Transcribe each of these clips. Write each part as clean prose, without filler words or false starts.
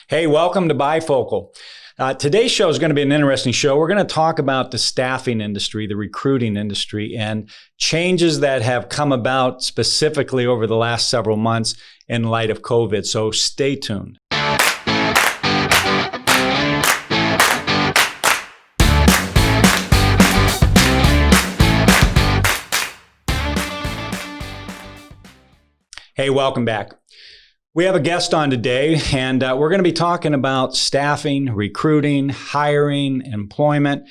Hey, welcome to Bifocal. Today's show is going to be an interesting show. We're going to talk about the staffing industry, the recruiting industry, and changes that have come about specifically over the last several months in light of COVID. So stay tuned. Hey, welcome back. We have a guest on today, and we're going to be talking about staffing, recruiting, hiring, employment,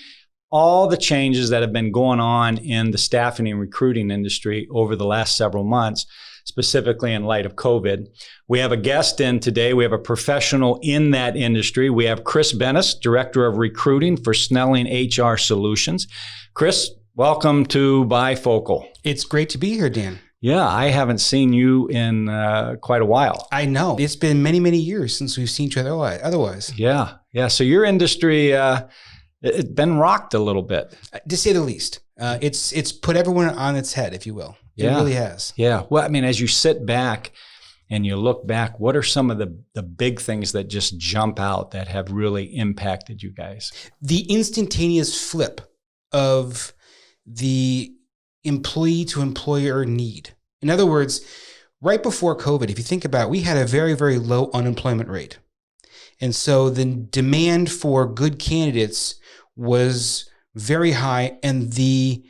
all the changes that have been going on in the staffing and recruiting industry over the last several months, specifically in light of COVID. We have a guest in today. We have a professional in that industry. We have Chris Bennis, Director of Recruiting for Snelling HR Solutions. Chris, welcome to Bifocal. It's great to be here, Dan. Yeah, I haven't seen you in quite a while. I know. It's been many, many years since we've seen each other otherwise. Yeah. So your industry, it's been rocked a little bit. To say the least. It's put everyone on its head, if you will. It really has. Yeah. Well, I mean, as you sit back and you look back, what are some of the big things that just jump out that have really impacted you guys? The instantaneous flip of the employee to employer need. In other words, right before COVID, if you think about it, we had a very, very low unemployment rate. And so the demand for good candidates was very high, and the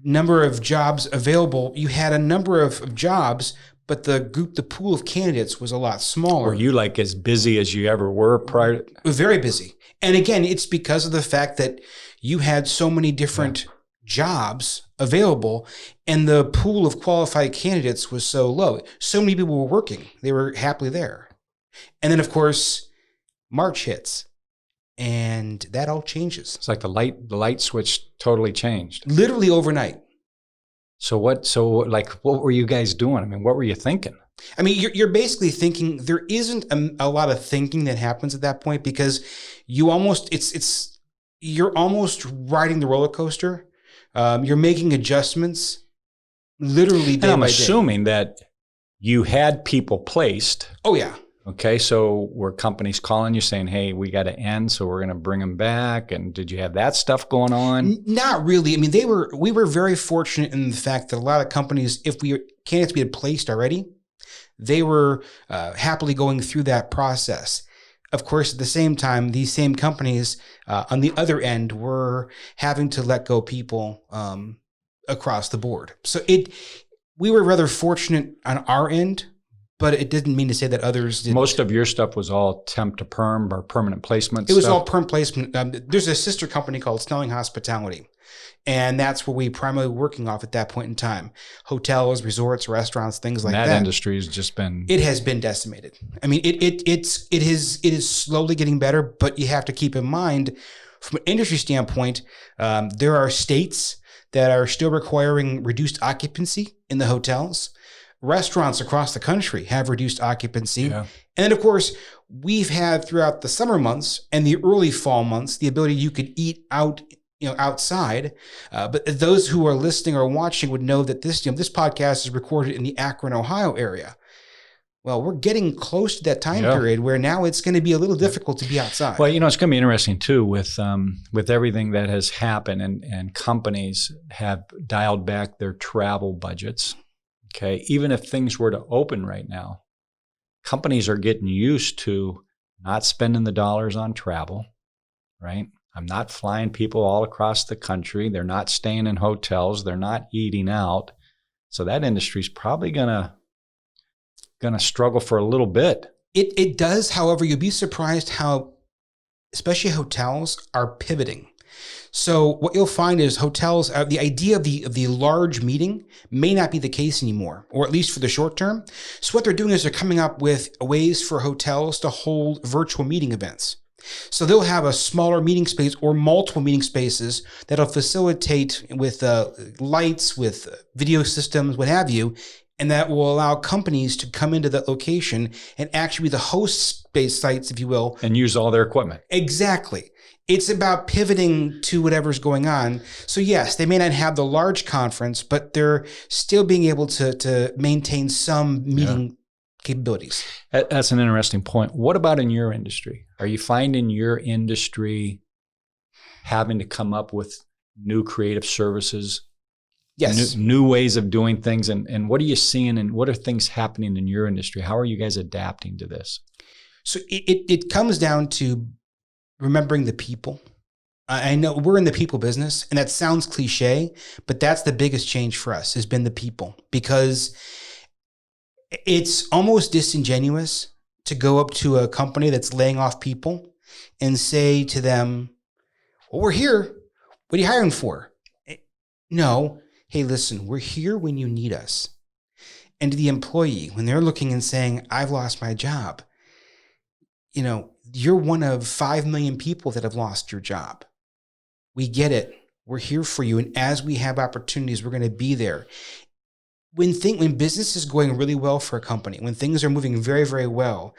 number of jobs available, you had a number of jobs, but the pool of candidates was a lot smaller. Were you like as busy as you ever were prior? Very busy. And again, it's because of the fact that you had so many different jobs available, and the pool of qualified candidates was so low. So many people were working. They were happily there. And then, of course, March hits, and that all changes. It's like the light switch totally changed. Literally overnight. So what were you guys doing? I mean, what were you thinking? I mean, you're basically thinking there isn't a lot of thinking that happens at that point, because you almost, you're almost riding the roller coaster. You're making adjustments literally day by day. And I'm assuming that you had people placed. Oh, yeah. Okay, so were companies calling you saying, hey, we got to end, so we're going to bring them back? And did you have that stuff going on? Not really. I mean, we were very fortunate in the fact that a lot of companies, if candidates we had placed already, they were happily going through that process. Of course, at the same time, these same companies on the other end were having to let go people across the board. So we were rather fortunate on our end, but it didn't mean to say that others didn't. Most of your stuff was all temp to perm or permanent placement. It was all perm placement. There's a sister company called Snelling Hospitality, and that's what we primarily working off at that point in time. Hotels, resorts, restaurants, things like that. That industry has just been... It has been decimated. I mean, it is slowly getting better, but you have to keep in mind, from an industry standpoint, there are states that are still requiring reduced occupancy in the hotels. Restaurants across the country have reduced occupancy. Yeah. And then, of course, we've had throughout the summer months and the early fall months, the ability you could eat out, outside. But those who are listening or watching would know that this podcast is recorded in the Akron, Ohio area. Well, we're getting close to that time period where now it's going to be a little difficult to be outside. Well, it's going to be interesting too with everything that has happened, and companies have dialed back their travel budgets. Okay, even if things were to open right now, companies are getting used to not spending the dollars on travel, right? I'm not flying people all across the country. They're not staying in hotels. They're not eating out. So that industry is probably gonna struggle for a little bit. It does. However, you'll be surprised how, especially hotels, are pivoting. So what you'll find is hotels, the idea of the large meeting may not be the case anymore, or at least for the short term. So what they're doing is they're coming up with ways for hotels to hold virtual meeting events. So they'll have a smaller meeting space or multiple meeting spaces that'll facilitate with lights, with video systems, what have you, and that will allow companies to come into that location and actually be the host space sites, if you will. And use all their equipment. Exactly. It's about pivoting to whatever's going on. So yes, they may not have the large conference, but they're still being able to maintain some meeting capabilities. That's an interesting point. What about in your industry? Are you finding your industry having to come up with new creative services? Yes. New ways of doing things. And what are you seeing and what are things happening in your industry? How are you guys adapting to this? So it comes down to remembering the people. I know we're in the people business, and that sounds cliche, but that's the biggest change for us has been the people, because it's almost disingenuous to go up to a company that's laying off people and say to them, well, we're here. What are you hiring for? No. Hey, listen, we're here when you need us. And to the employee, when they're looking and saying, I've lost my job, you're one of 5 million people that have lost your job. We get it. We're here for you. And as we have opportunities, we're going to be there. When business is going really well for a company, when things are moving very, very well,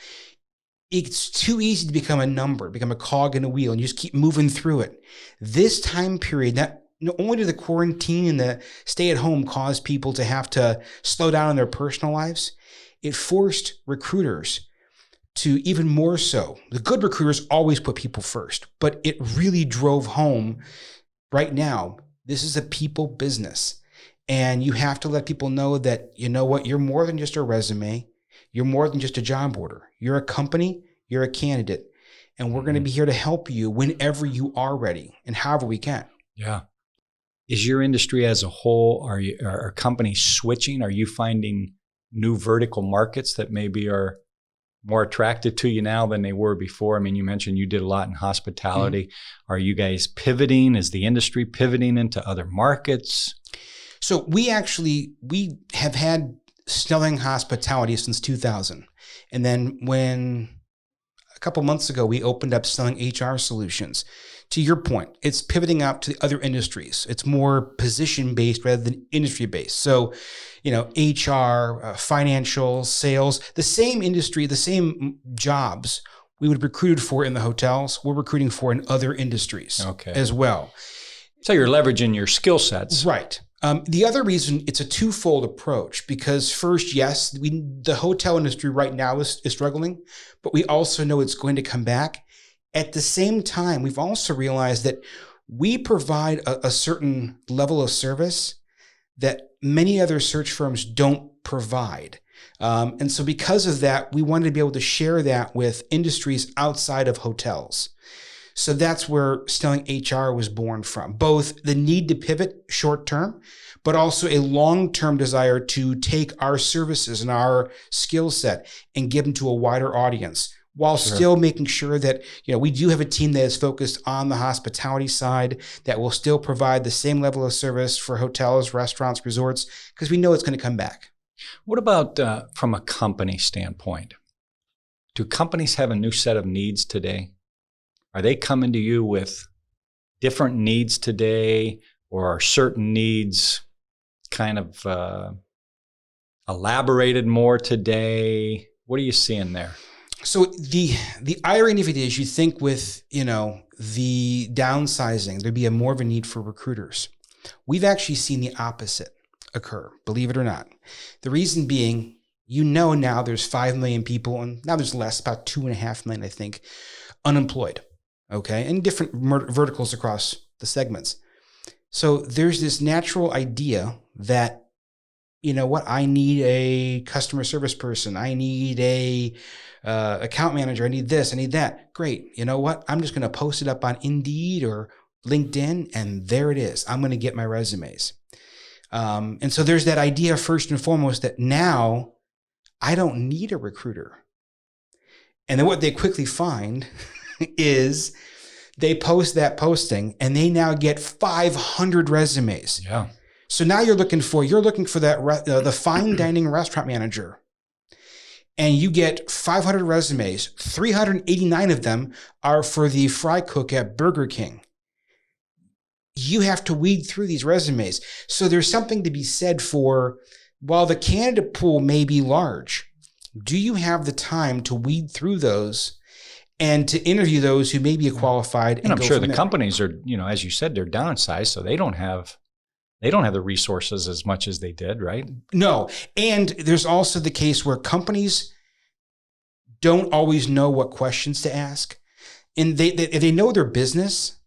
it's too easy to become a number, become a cog in a wheel, and you just keep moving through it. This time period, not only did the quarantine and the stay at home cause people to have to slow down in their personal lives, it forced recruiters to even more so. The good recruiters always put people first, but it really drove home right now. This is a people business. And you have to let people know that, you know what, you're more than just a resume. You're more than just a job order. You're a company, you're a candidate, and we're going to be here to help you whenever you are ready and however we can. Yeah. Is your industry as a whole, are companies switching? Are you finding new vertical markets that maybe are more attractive to you now than they were before? I mean, you mentioned you did a lot in hospitality. Mm-hmm. Are you guys pivoting? Is the industry pivoting into other markets? So we have had Snelling Hospitality since 2000. And then when a couple months ago, we opened up Snelling HR Solutions. To your point, it's pivoting out to the other industries. It's more position-based rather than industry-based. So, HR, financial, sales, the same industry, the same jobs we would have recruited for in the hotels, we're recruiting for in other industries as well. So you're leveraging your skill sets. Right. The other reason, it's a twofold approach, because first, yes, the hotel industry right now is struggling, but we also know it's going to come back. At the same time, we've also realized that we provide a certain level of service that many other search firms don't provide. And so because of that, we wanted to be able to share that with industries outside of hotels. So that's where Snelling HR was born from, both the need to pivot short term, but also a long-term desire to take our services and our skill set and give them to a wider audience, while still making sure that we do have a team that is focused on the hospitality side that will still provide the same level of service for hotels, restaurants, resorts, because we know it's going to come back. What about from a company standpoint? Do companies have a new set of needs today? Are they coming to you with different needs today, or are certain needs kind of elaborated more today? What are you seeing there? So the irony of it is, you think with the downsizing, there'd be more of a need for recruiters. We've actually seen the opposite occur, believe it or not. The reason being, now there's 5 million people, and now there's less, about 2.5 million, I think, unemployed. Okay, and different verticals across the segments. So there's this natural idea that, I need a customer service person. I need a account manager. I need this. I need that. Great. You know what? I'm just going to post it up on Indeed or LinkedIn, and there it is. I'm going to get my resumes. And so there's that idea, first and foremost, that now I don't need a recruiter. And then what they quickly find is they post that posting and they now get 500 resumes. Yeah. So now you're looking for that the fine dining restaurant manager, and you get 500 resumes. 389 of them are for the fry cook at Burger King. You have to weed through these resumes. So there's something to be said for, while the candidate pool may be large, do you have the time to weed through those and to interview those who may be qualified? And I'm sure the companies are, as you said, they're downsized, so they don't have the resources as much as they did, right? No. And there's also the case where companies don't always know what questions to ask. And they know their business,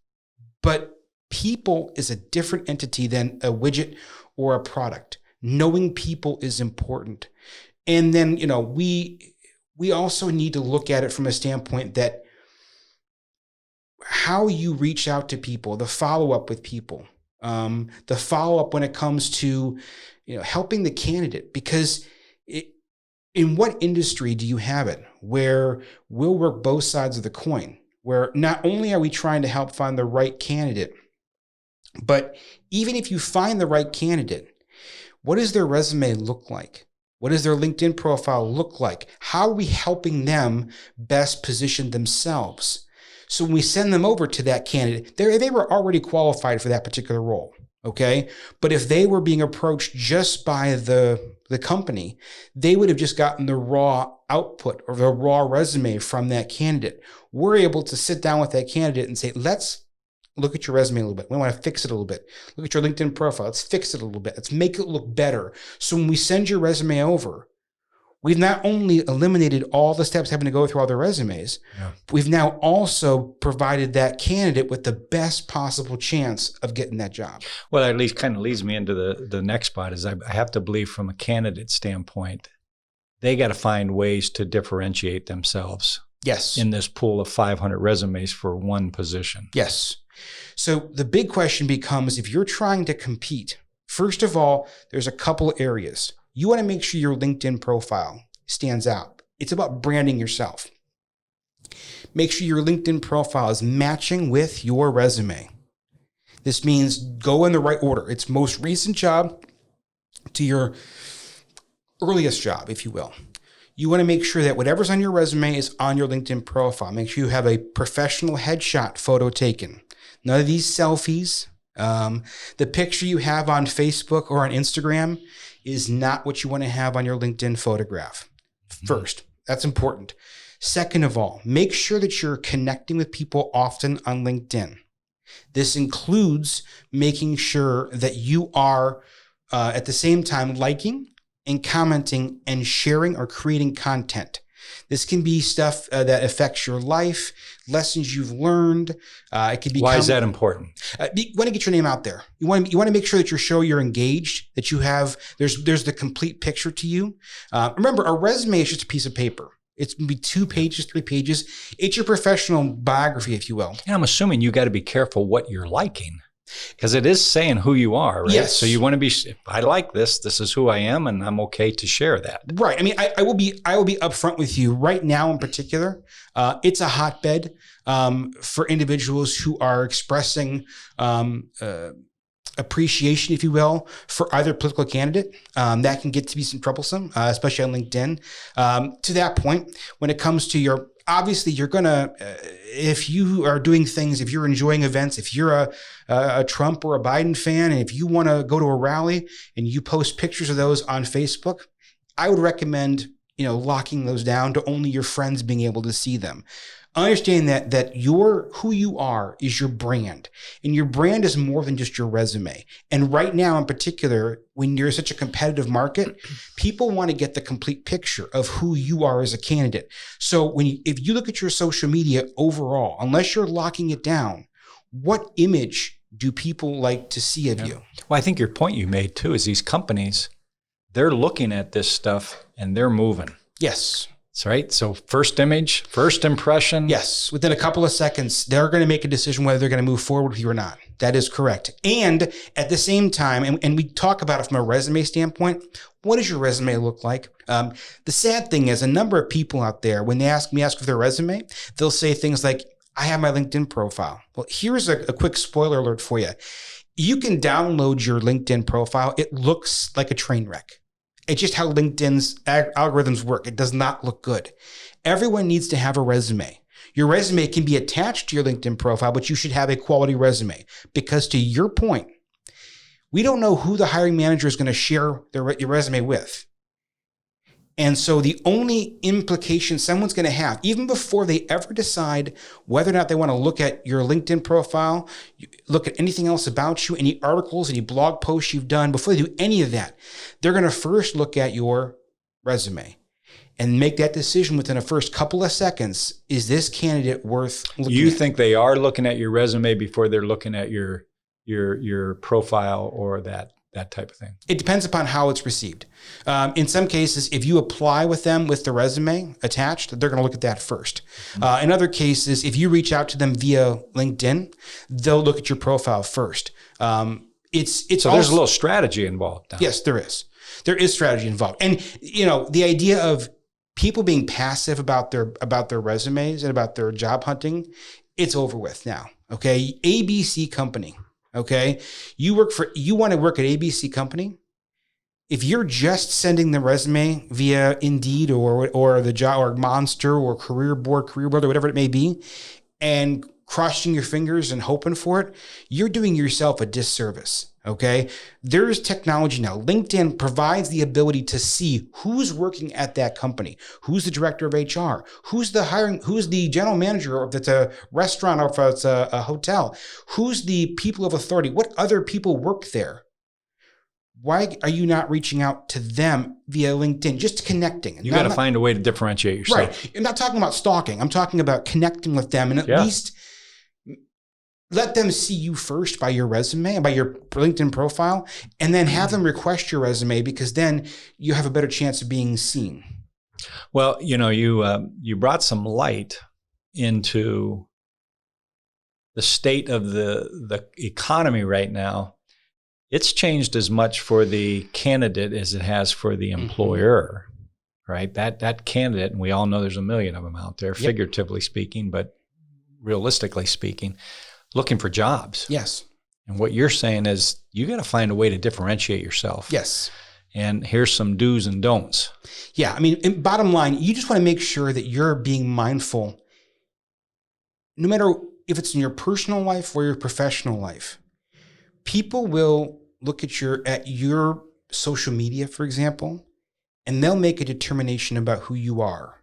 but people is a different entity than a widget or a product. Knowing people is important. And then, we also need to look at it from a standpoint that how you reach out to people, the follow-up with people, the follow-up when it comes to, helping the candidate, because in what industry do you have it where we'll work both sides of the coin, where not only are we trying to help find the right candidate, but even if you find the right candidate, what does their resume look like? What does their LinkedIn profile look like? How are we helping them best position themselves? So when we send them over to that candidate, they were already qualified for that particular role, okay? But if they were being approached just by the company, they would have just gotten the raw output or the raw resume from that candidate. We're able to sit down with that candidate and say, let's look at your resume a little bit. We want to fix it a little bit. Look at your LinkedIn profile. Let's fix it a little bit. Let's make it look better. So when we send your resume over, we've not only eliminated all the steps having to go through all their resumes, we've now also provided that candidate with the best possible chance of getting that job. Well, at least kind of leads me into the next spot is I have to believe from a candidate standpoint, they got to find ways to differentiate themselves. Yes. In this pool of 500 resumes for one position. Yes. So the big question becomes, if you're trying to compete, first of all, there's a couple areas. You want to make sure your LinkedIn profile stands out. It's about branding yourself. Make sure your LinkedIn profile is matching with your resume. This means go in the right order. It's most recent job to your earliest job, if you will. You want to make sure that whatever's on your resume is on your LinkedIn profile. Make sure you have a professional headshot photo taken. None of these selfies. The picture you have on Facebook or on Instagram is not what you want to have on your LinkedIn photograph. First, that's important. Second of all, make sure that you're connecting with people often on LinkedIn. This includes making sure that you are at the same time liking and commenting and sharing or creating content. This can be stuff that affects your life, lessons you've learned. It could be. Why is that important? You want to get your name out there. You want to make sure that you're engaged, that you have, there's the complete picture to you. Remember, a resume is just a piece of paper. It's going to be 2 pages, 3 pages. It's your professional biography, if you will. And I'm assuming you got to be careful what you're liking. Because it is saying who you are, right? Yes. So you want to be, if I like this is who I am, and I'm okay to share that. Right. I mean, I will be upfront with you right now in particular. It's a hotbed for individuals who are expressing appreciation, if you will, for either political candidate. That can get to be some troublesome, especially on LinkedIn. To that point, when it comes to obviously you're going to, if you are doing things, if you're enjoying events, if you're a Trump or a Biden fan, and if you want to go to a rally and you post pictures of those on Facebook, I would recommend, locking those down to only your friends being able to see them. Understand that who you are is your brand, and your brand is more than just your resume. And right now, in particular, when you're such a competitive market, people want to get the complete picture of who you are as a candidate. So if you look at your social media overall, unless you're locking it down, what image do people like to see of you? Well, I think your point you made too is these companies, they're looking at this stuff and they're moving. Yes. That's right. So first image, first impression. Yes. Within a couple of seconds, they're going to make a decision whether they're going to move forward with you or not. That is correct. And at the same time, and we talk about it from a resume standpoint, what does your resume look like? The sad thing is a number of people out there, when they ask for their resume, they'll say things like, I have my LinkedIn profile. Well, here's a quick spoiler alert for you. You can download your LinkedIn profile. It looks like a train wreck. It's just how LinkedIn's algorithms work. It does not look good. Everyone needs to have a resume. Your resume can be attached to your LinkedIn profile, but you should have a quality resume. Because to your point, we don't know who the hiring manager is going to share your resume with. And so the only implication someone's going to have, even before they ever decide whether or not they want to look at your LinkedIn profile, look at anything else about you, any articles, any blog posts you've done, before they do any of that, they're going to first look at your resume. and make that decision within the first couple of seconds. Is this candidate worth looking You at? think they are looking at your resume before they're looking at your profile or that type of thing? It depends upon how it's received. In some cases, if you apply with them with the resume attached, they're going to look at that first. In other cases, if you reach out to them via LinkedIn, they'll look at your profile first. It's So there's a little strategy involved now. Yes, there is. There is strategy involved. And, the idea of people being passive about their resumes and about their job hunting, it's over with now. Okay. ABC company. Okay. You want to work at ABC company. If you're just sending the resume via Indeed or the job or Monster or Career Builder, whatever it may be, and crossing your fingers and hoping for it, you're doing yourself a disservice. Okay. There's technology now. LinkedIn provides the ability to see who's working at that company, who's the director of HR, who's the general manager, if it's a restaurant or if it's a hotel, who's the people of authority, what other people work there. Why are you not reaching out to them via LinkedIn? Just connecting. You got to find a way to differentiate yourself. Right. I'm not talking about stalking. I'm talking about connecting with them and at least let them see you first by your resume and by your LinkedIn profile, and then have them request your resume, because then you have a better chance of being seen. Well, you brought some light into the state of the economy right now. It's changed as much for the candidate as it has for the employer, right? That candidate, and we all know there's a million of them out there, figuratively speaking, but realistically speaking, looking for jobs. Yes. And what you're saying is you got to find a way to differentiate yourself. Yes. And here's some do's and don'ts. Yeah. I mean, bottom line, you just want to make sure that you're being mindful, no matter if it's in your personal life or your professional life. People will look at your social media, for example, and they'll make a determination about who you are.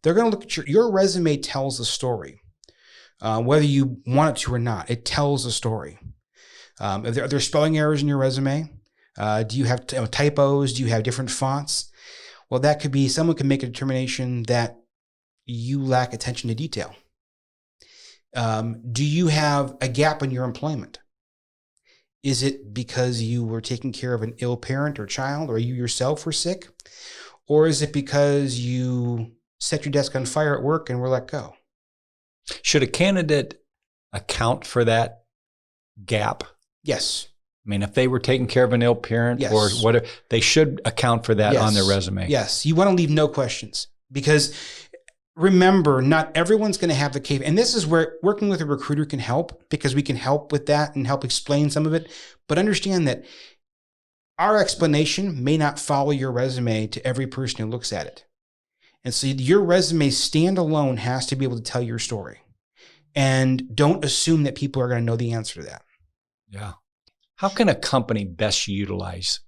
They're going to look at your resume tells a story. Whether you want it to or not, it tells a story. Are there spelling errors in your resume? Do you have typos? Do you have different fonts? Well, that could be, someone can make a determination that you lack attention to detail. Do you have a gap in your employment? Is it because you were taking care of an ill parent or child, or you yourself were sick? Or is it because you set your desk on fire at work and were let go? Should a candidate account for that gap? Yes. I mean, if they were taking care of an ill parent or whatever, they should account for that on their resume. Yes. You want to leave no questions, because remember, not everyone's going to have the capability. And this is where working with a recruiter can help, because we can help with that and help explain some of it. But understand that our explanation may not follow your resume to every person who looks at it. And so your resume standalone has to be able to tell your story. And don't assume that people are going to know the answer to that. Yeah. How can a company best utilize?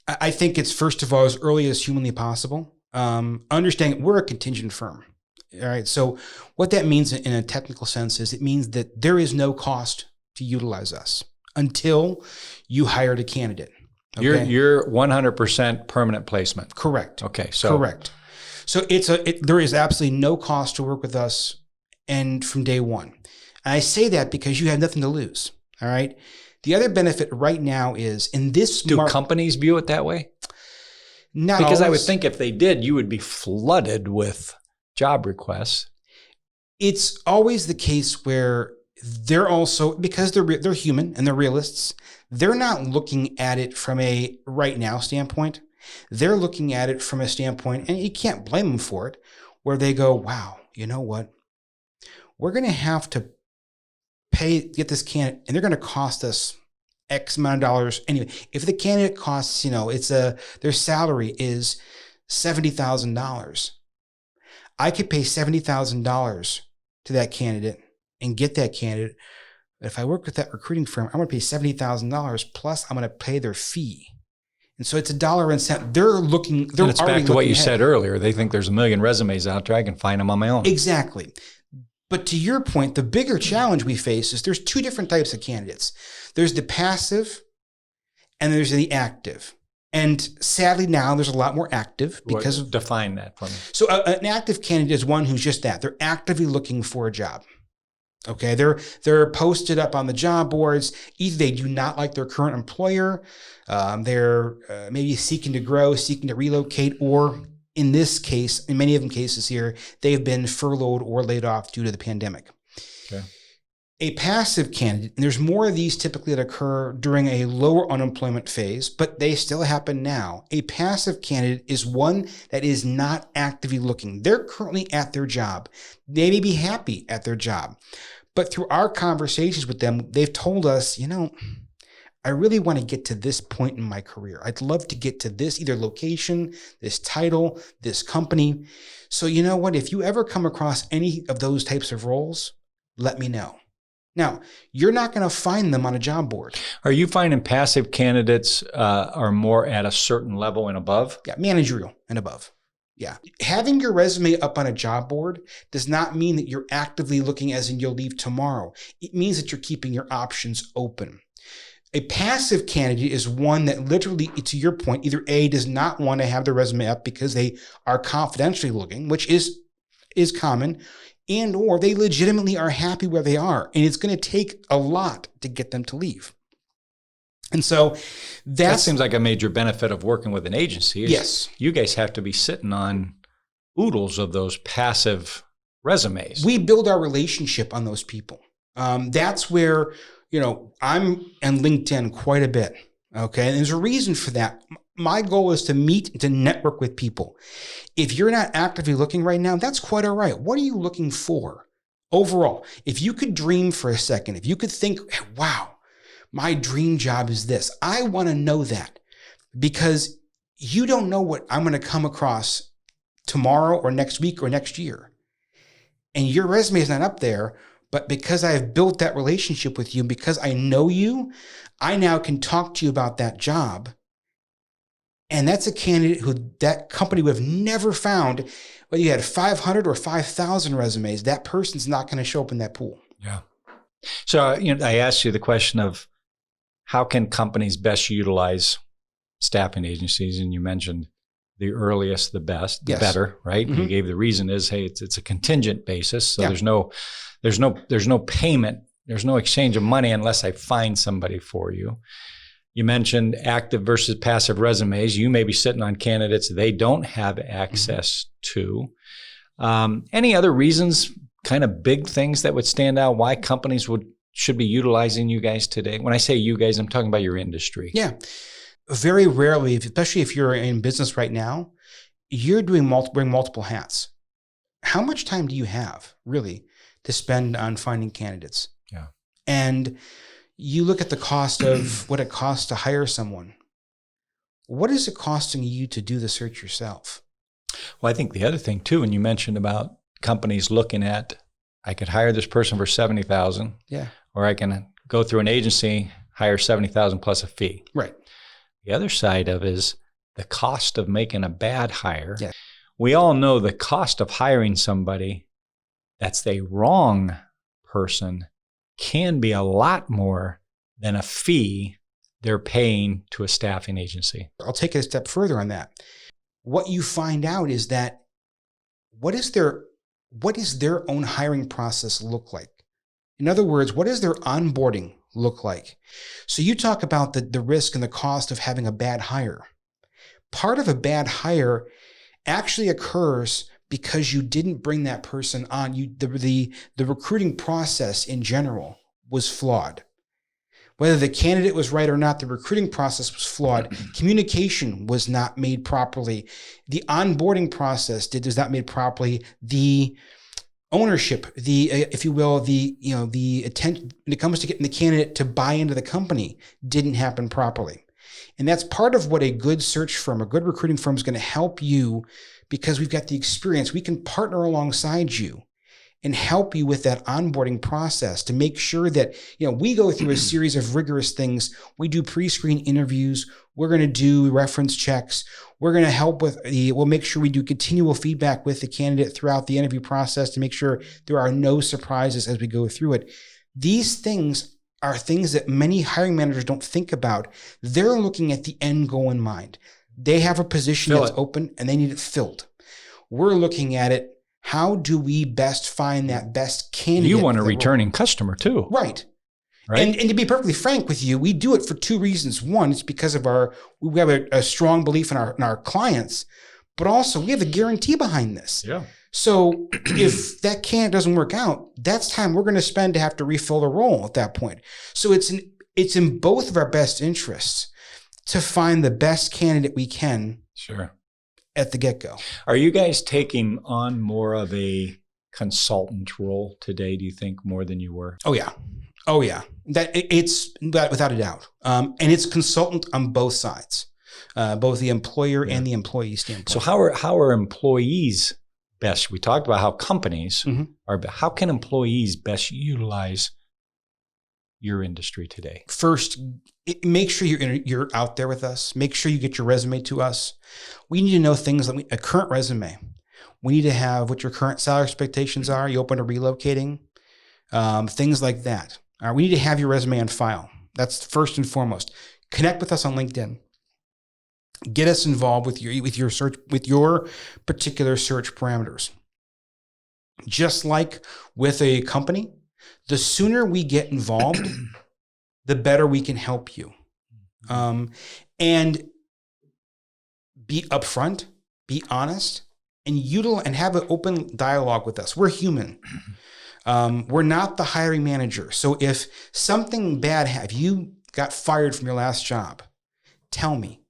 I think it's, first of all, as early as humanly possible. Understanding we're a contingent firm. All right. So what that means in a technical sense is it means that there is no cost to utilize us until you hired a candidate. Okay? You're 100% permanent placement. Correct. Okay. So correct. So there is absolutely no cost to work with us, and from day one. And I say that because you have nothing to lose. All right. The other benefit right now is in this. Do companies view it that way? Not because always. I would think if they did, you would be flooded with job requests. It's always the case where they're also, because they're human and they're realists, they're not looking at it from a right now standpoint. They're looking at it from a standpoint, and you can't blame them for it, where they go, wow, you know what? We're going to have to get this candidate, and they're going to cost us X amount of dollars. Anyway, if the candidate costs, their salary is $70,000, I could pay $70,000 to that candidate and get that candidate. But if I work with that recruiting firm, I'm going to pay $70,000 plus I'm going to pay their fee. And so it's $1 and cent. And it's back to what you said earlier. They think there's a million resumes out there. I can find them on my own. Exactly. But to your point, the bigger challenge we face is there's two different types of candidates. There's the passive and there's the active. And sadly now there's a lot more active because of define that for me. So an active candidate is one who's just that. They're actively looking for a job. Okay, they're posted up on the job boards. Either they do not like their current employer, they're maybe seeking to grow, seeking to relocate, or in this case, in many of them cases here, they've been furloughed or laid off due to the pandemic. Okay. A passive candidate, and there's more of these typically that occur during a lower unemployment phase, but they still happen now. A passive candidate is one that is not actively looking. They're currently at their job. They may be happy at their job, but through our conversations with them, they've told us, I really want to get to this point in my career. I'd love to get to this either location, this title, this company. So you know what? If you ever come across any of those types of roles, let me know. Now, you're not going to find them on a job board. Are you finding passive candidates are more at a certain level and above? Yeah, managerial and above. Yeah. Having your resume up on a job board does not mean that you're actively looking as in you'll leave tomorrow. It means that you're keeping your options open. A passive candidate is one that literally, to your point, either A, does not want to have their resume up because they are confidentially looking, which is common, and or they legitimately are happy where they are. And it's going to take a lot to get them to leave. And so that seems like a major benefit of working with an agency. Yes. You guys have to be sitting on oodles of those passive resumes. We build our relationship on those people. That's where, I'm on LinkedIn quite a bit. Okay. And there's a reason for that. My goal is to meet, to network with people. If you're not actively looking right now, that's quite all right. What are you looking for overall? If you could dream for a second, if you could think, wow, my dream job is this. I want to know that because you don't know what I'm going to come across tomorrow or next week or next year. And your resume is not up there, but because I have built that relationship with you, because I know you, I now can talk to you about that job. And that's a candidate who that company would have never found, whether you had 500 or 5,000 resumes, that person's not going to show up in that pool. Yeah. So, I asked you the question of how can companies best utilize staffing agencies? And you mentioned the earliest, the best, the better, right? Mm-hmm. You gave the reason is, hey, it's a contingent basis. So there's no payment. There's no exchange of money unless I find somebody for you. You mentioned active versus passive resumes. You may be sitting on candidates they don't have access to. Any other reasons, kind of big things that would stand out why companies should be utilizing you guys today? When I say you guys, I'm talking about your industry. Yeah. Very rarely, especially if you're in business right now, you're wearing multiple hats. How much time do you have really to spend on finding candidates? Yeah. And you look at the cost of what it costs to hire someone. What is it costing you to do the search yourself? Well, I think the other thing too, and you mentioned about companies looking at, I could hire this person for $70,000. Yeah. Or I can go through an agency, hire $70,000 plus a fee. Right. The other side of is the cost of making a bad hire. Yeah. We all know the cost of hiring somebody that's the wrong person can be a lot more than a fee they're paying to a staffing agency. I'll take it a step further on that. What you find out is that what does their own hiring process look like? In other words, what does their onboarding look like? So you talk about the risk and the cost of having a bad hire. Part of a bad hire actually occurs because you didn't bring that person on. The recruiting process in general was flawed. Whether the candidate was right or not, the recruiting process was flawed. Communication was not made properly. The onboarding process was not made properly. The ownership, if you will, the attention when it comes to getting the candidate to buy into the company didn't happen properly. And that's part of what a good search firm, a good recruiting firm is going to help you, because we've got the experience. We can partner alongside you and help you with that onboarding process to make sure that, we go through a series of rigorous things. We do pre-screen interviews. We're going to do reference checks. We're going to help we'll make sure we do continual feedback with the candidate throughout the interview process to make sure there are no surprises as we go through it. These things are things that many hiring managers don't think about. They're looking at the end goal in mind. They have a position that's open and they need it filled. We're looking at it. How do we best find that best candidate? You want a returning customer too. Right. Right. And to be perfectly frank with you, we do it for two reasons. One, it's because of we have a strong belief in our clients, but also we have a guarantee behind this. Yeah. So if that candidate doesn't work out, that's time we're going to spend to have to refill the role at that point. So it's in both of our best interests to find the best candidate we can. Sure. At the get-go. Are you guys taking on more of a consultant role today, do you think, more than you were? Oh, yeah. It's without a doubt. And it's consultant on both sides, both the employer and the employee standpoint. So how are employees best? We talked about how companies are, how can employees best utilize your industry today? First, make sure you're out there with us. Make sure you get your resume to us. We need to know things like a current resume. We need to have what your current salary expectations are. You open to relocating, things like that. We need to have your resume on file. That's first and foremost. Connect with us on LinkedIn. Get us involved with your search, with your particular search parameters. Just like with a company, the sooner we get involved, the better we can help you. And be upfront, be honest, and have an open dialogue with us. We're human. We're not the hiring manager. So if something bad if you got fired from your last job, tell me.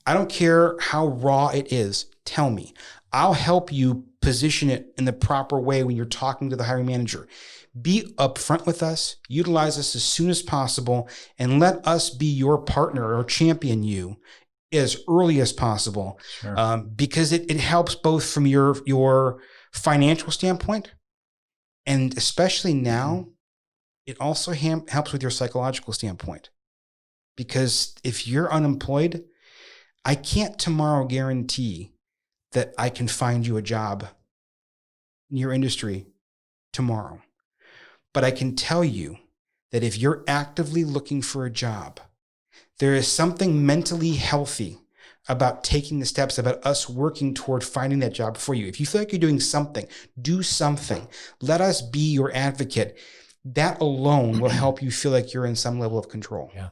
I don't care how raw it is. Tell me. I'll help you position it in the proper way when you're talking to the hiring manager. Be upfront with us, utilize us as soon as possible, and let us be your partner or champion you as early as possible. Sure. Because it helps both from your financial standpoint, and especially now, it also helps with your psychological standpoint. Because if you're unemployed, I can't tomorrow guarantee that I can find you a job in your industry tomorrow. But I can tell you that if you're actively looking for a job, there is something mentally healthy about taking the steps, about us working toward finding that job for you. If you feel like you're doing something, do something. Let us be your advocate. That alone will help you feel like you're in some level of control. Yeah.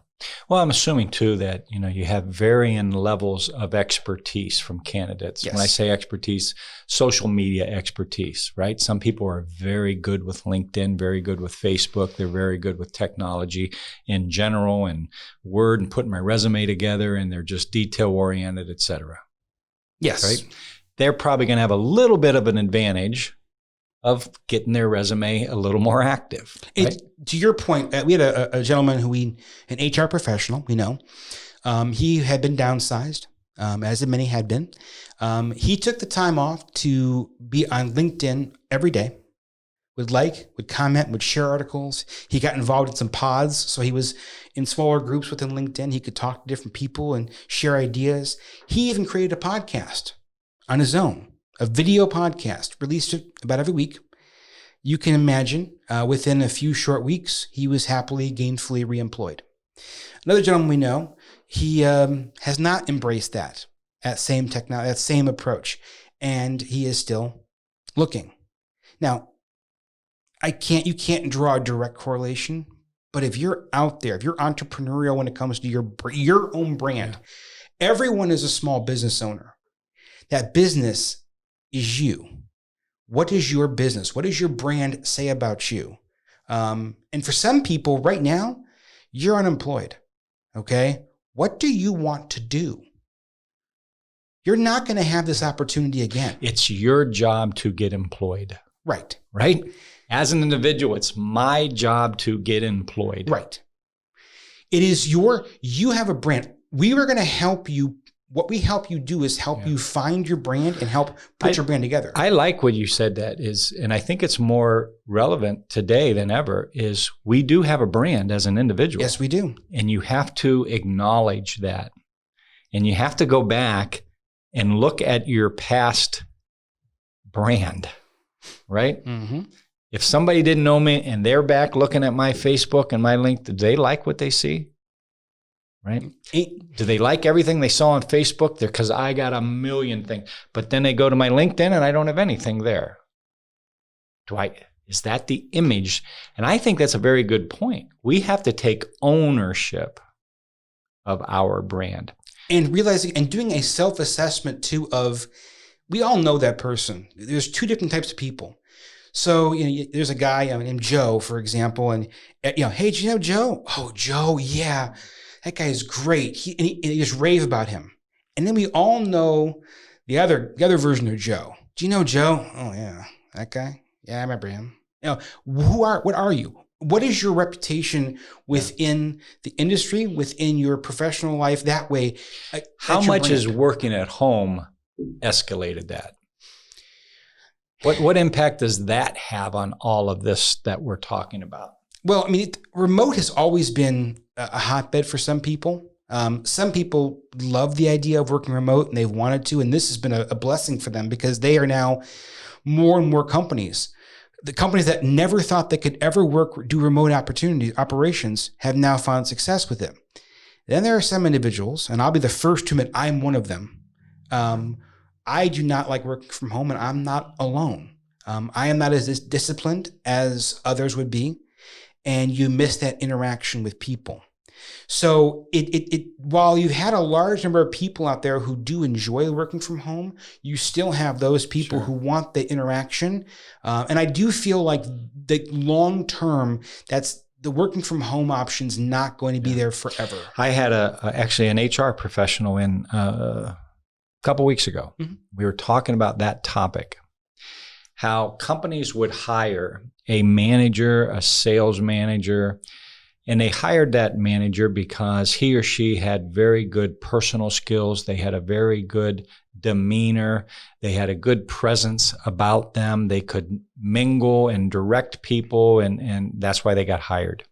Well, I'm assuming too that, you have varying levels of expertise from candidates. Yes. When I say expertise, social media expertise, right? Some people are very good with LinkedIn, very good with Facebook. They're very good with technology in general and Word and putting my resume together, and they're just detail oriented, et cetera. Yes. Right? They're probably going to have a little bit of an advantage of getting their resume a little more active. Right? To your point, we had a gentleman an HR professional, we know. He had been downsized, as many had been. He took the time off to be on LinkedIn every day, would comment, would share articles. He got involved in some pods, so he was in smaller groups within LinkedIn. He could talk to different people and share ideas. He even created a podcast on his own. A video podcast, released it about every week. You can imagine within a few short weeks, he was happily, gainfully reemployed. Another gentleman we know, he has not embraced that same technology, that same approach, and he is still looking. Now, you can't draw a direct correlation, but if you're out there, if you're entrepreneurial when it comes to your own brand, everyone is a small business owner. That business is you. What is your business? What does your brand say about you? And for some people right now, you're unemployed. Okay. What do you want to do? You're not going to have this opportunity again. It's your job to get employed. Right. Right. As an individual, it's my job to get employed. Right. It is you have a brand. We are going to help you. What we help you do is help you find your brand and help put your brand together. I like what you said and I think it's more relevant today than ever, is we do have a brand as an individual. Yes, we do. And you have to acknowledge that. And you have to go back and look at your past brand, right? Mm-hmm. If somebody didn't know me and they're back looking at my Facebook and my link, do they like what they see? Right? Do they like everything they saw on Facebook? Because I got a million things. But then they go to my LinkedIn and I don't have anything there. Is that the image? And I think that's a very good point. We have to take ownership of our brand. And realizing and doing a self-assessment too of, we all know that person. There's two different types of people. So, there's a guy named Joe, for example, and, hey, do you know Joe? Oh, Joe, yeah, that guy is great. He just rave about him. And then we all know the other version of Joe. Do you know Joe? Oh, yeah, that guy. Yeah, I remember him. What are you? What is your reputation within the industry, within your professional life? That way, how much is working at home escalated that? What impact does that have on all of this that we're talking about? Well, remote has always been a hotbed for some people. Some people love the idea of working remote and they've wanted to, and this has been a blessing for them because they are now more and more companies. The companies that never thought they could ever do remote operations have now found success with it. Then there are some individuals, and I'll be the first to admit I'm one of them. I do not like working from home, and I'm not alone. I am not as disciplined as others would be, and you miss that interaction with people. So while you've had a large number of people out there who do enjoy working from home, you still have those people who want the interaction. And I do feel like the long term, that's the working from home option's not going to be there forever. I had actually an HR professional in a couple weeks ago. Mm-hmm. We were talking about that topic, how companies would hire a manager, a sales manager, and they hired that manager because he or she had very good personal skills. They had a very good demeanor. They had a good presence about them. They could mingle and direct people, and that's why they got hired.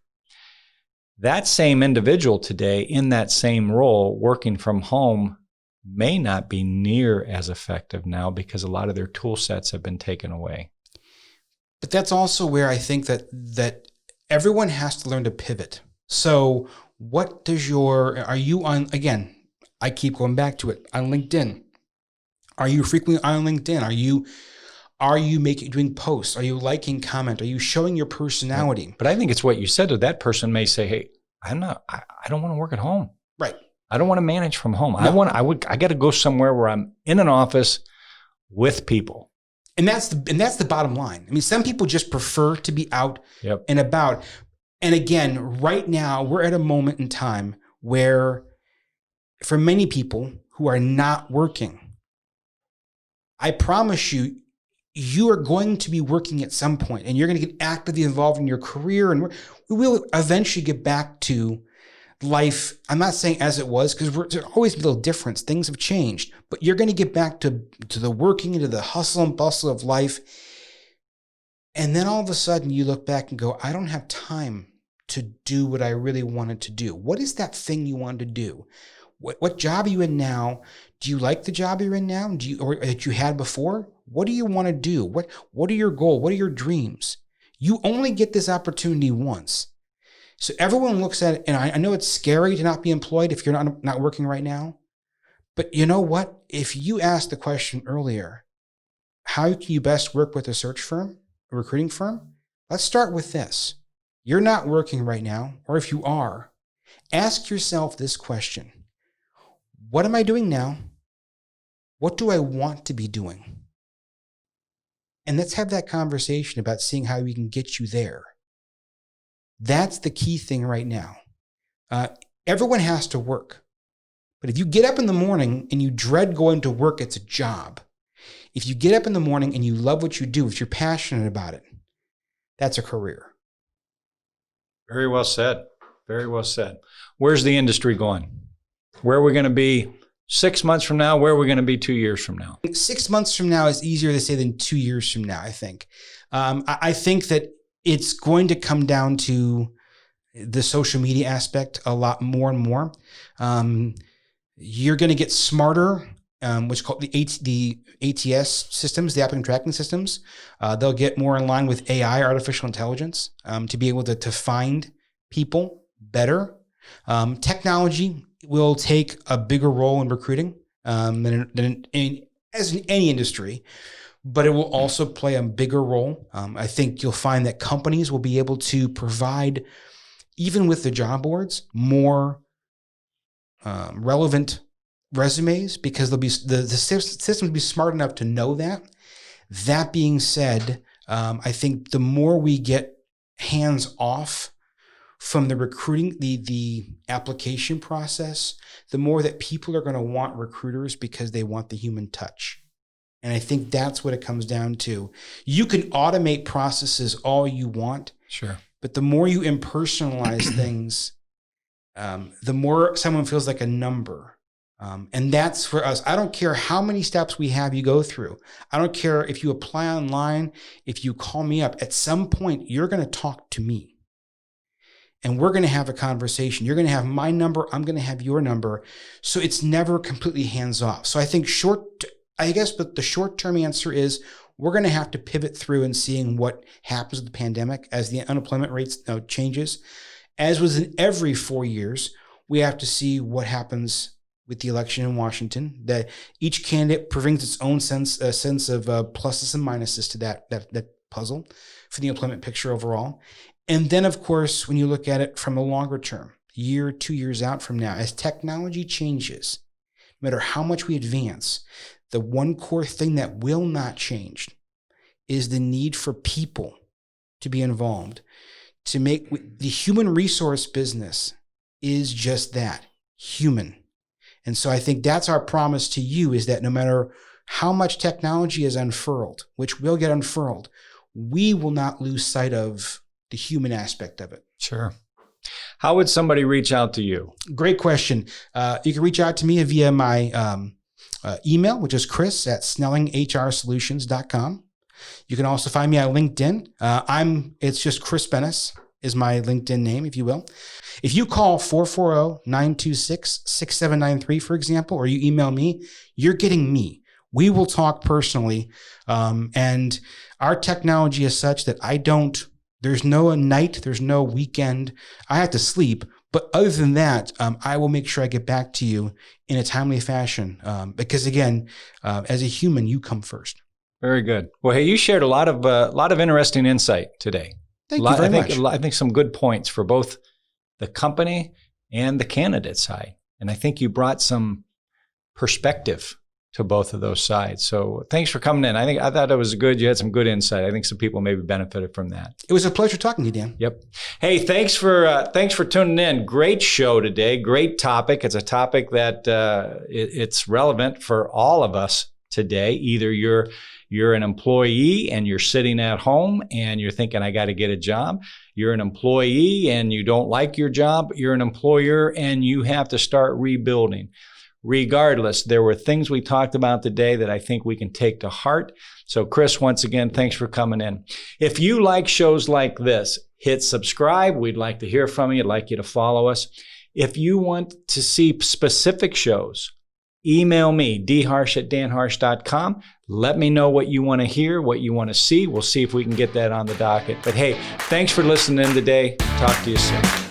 That same individual today in that same role, working from home, may not be near as effective now because a lot of their tool sets have been taken away. But that's also where I think that everyone has to learn to pivot. So are you on, again, I keep going back to it, on LinkedIn? Are you frequently on LinkedIn? Are you doing posts? Are you liking, comment? Are you showing your personality? But I think it's what you said. That person may say, hey, I don't want to work at home. Right. I don't want to manage from home. No. I got to go somewhere where I'm in an office with people. And that's the bottom line. Some people just prefer to be out and about. And again, right now, we're at a moment in time where for many people who are not working, I promise you, you are going to be working at some point and you're going to get actively involved in your career. And we will eventually get back to life. I'm not saying as it was, because there's always a little difference. Things have changed, but you're going to get back to the working, into the hustle and bustle of life. And then all of a sudden you look back and go, I don't have time to do what I really wanted to do. What is that thing you wanted to do? What job are you in now? Do you like the job you're in now? Or that you had before? What do you want to do? What are your goals? What are your dreams? You only get this opportunity once. So everyone looks at it, and I know it's scary to not be employed if you're not working right now. But you know what? If you asked the question earlier, how can you best work with a search firm, a recruiting firm? Let's start with this. You're not working right now, or if you are, ask yourself this question. What am I doing now? What do I want to be doing? And let's have that conversation about seeing how we can get you there. That's the key thing right now. Everyone has to work. But if you get up in the morning and you dread going to work, it's a job. If you get up in the morning and you love what you do, if you're passionate about it, that's a career. Very well said. Very well said. Where's the industry going? Where are we going to be 6 months from now? Where are we going to be 2 years from now? 6 months from now is easier to say than 2 years from now, I think. I think that it's going to come down to the social media aspect a lot more and more. You're going to get smarter which is called the ATS systems, the applicant tracking systems. They'll get more in line with AI, artificial intelligence, to be able to find people better. Technology will take a bigger role in recruiting than as in any industry, but it will also play a bigger role. I think you'll find that companies will be able to provide, even with the job boards, more relevant resumes, because they'll be the system will be smart enough to know that. That being said, I think the more we get hands off from the recruiting, the application process, the more that people are going to want recruiters because they want the human touch. And I think that's what it comes down to. You can automate processes all you want, Sure, but the more you impersonalize things, the more someone feels like a number. And that's for us. I don't care how many steps we have you go through. I don't care if you apply online, if you call me up. At some point, you're going to talk to me. And we're going to have a conversation. You're going to have my number. I'm going to have your number. So it's never completely hands off. So I think but the short-term answer is we're going to have to pivot through and seeing what happens with the pandemic as the unemployment rates changes. As was in every 4 years, we have to see what happens with the election in Washington, that each candidate brings its own sense of pluses and minuses to that puzzle for the employment picture overall. And then, of course, when you look at it from a longer term, year, 2 years out from now, as technology changes, no matter how much we advance, the one core thing that will not change is the need for people to be involved. To make the human resource business is just that, human. And so I think that's our promise to you, is that no matter how much technology is unfurled, which will get unfurled, we will not lose sight of the human aspect of it. sure. How would somebody reach out to you? Great question. You can reach out to me via my email, which is chris@snellingHRsolutions.com. You can also find me on LinkedIn. It's just Chris Bennis is my LinkedIn name, if you will. If you call 440-926-6793, for example, or you email me, you're getting me. We will talk personally. And our technology is such that there's no night, there's no weekend. I have to sleep. But other than that, I will make sure I get back to you in a timely fashion. Because again, as a human, you come first. Very good. Well, hey, you shared a lot of interesting insight today. Thank you very much. I think some good points for both the company and the candidate side. And I think you brought some perspective to both of those sides. So thanks for coming in. I thought it was good. You had some good insight. I think some people maybe benefited from that. It was a pleasure talking to you, Dan. Yep. Hey, thanks for tuning in. Great show today. Great topic. It's a topic that it's relevant for all of us today. Either you're an employee and you're sitting at home and you're thinking, I got to get a job. You're an employee and you don't like your job. You're an employer and you have to start rebuilding. Regardless, there were things we talked about today that I think we can take to heart. So Chris, once again, thanks for coming in. If you like shows like this, hit subscribe. We'd like to hear from you. I'd like you to follow us. If you want to see specific shows, email me, dharsh@danharsh.com. Let me know what you want to hear, what you want to see. We'll see if we can get that on the docket. But hey, thanks for listening in today. Talk to you soon.